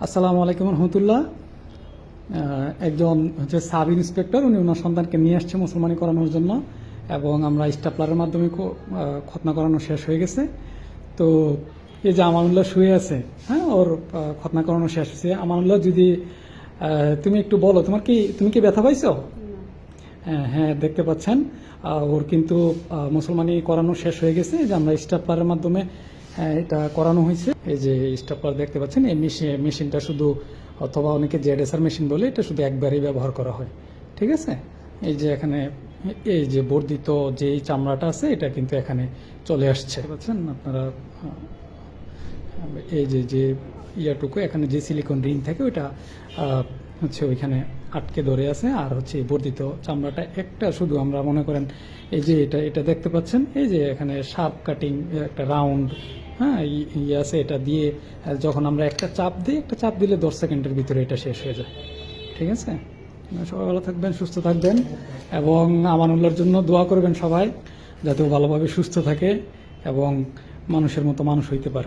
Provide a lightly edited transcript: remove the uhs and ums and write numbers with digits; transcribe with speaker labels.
Speaker 1: আসসালামু আলাইকুম রহমতুল্লাহ। একজন হচ্ছে সাব ইন্সপেক্টর, উনি ওনার সন্তানকে নিয়ে আসছে মুসলমানি করানোর জন্য, এবং আমরা স্টাপলারের মাধ্যমে খতনা করানো শেষ হয়ে গেছে। তো এই যে আমানুল্লাহ শুয়ে আছে, হ্যাঁ, ওর খতনা করানো শেষ হয়েছে। আমানুল্লাহ, যদি তুমি একটু বলো, তুমি কি ব্যথা পাইছো? হ্যাঁ, দেখতে পাচ্ছেন ওর কিন্তু মুসলমানি করানো শেষ হয়ে গেছে। যে আমরা স্টাপলারের মাধ্যমে এটা করানো হয়েছে। এই যে স্টাপলার দেখতে পাচ্ছেন, এই মেশিনটা শুধু, অথবা অনেকে জেডএসআর মেশিন বলে, এটা শুধু একবারই ব্যবহার করা হয়। ঠিক আছে, এই যে এখানে এই যে বর্ধিত যে চামড়াটা আছে, এটা কিন্তু এখানে চলে আসছে, পাচ্ছেন আপনারা। এই যে যে ইয়াটুকু এখানে যে সিলিকন রিং থাকে, ওইটা হচ্ছে ওইখানে আটকে ধরে আছে। আর হচ্ছে বর্ধিত চামড়াটা একটা শুধু, আমরা মনে করেন এই যে এটা এটা দেখতে পাচ্ছেন, এই যে এখানে শার্প কাটিং একটা রাউন্ড, হ্যাঁ, ইয়ে আছে। এটা দিয়ে যখন আমরা একটা চাপ দিলে 10 সেকেন্ডের ভিতরে এটা শেষ হয়ে যায়। ঠিক আছে, সবাই ভালো থাকবেন, সুস্থ থাকবেন, এবং আমানুল্লাহর জন্য দোয়া করবেন সবাই, যাতে ও ভালোভাবে সুস্থ থাকে এবং মানুষের মতো মানুষ হইতে পারে।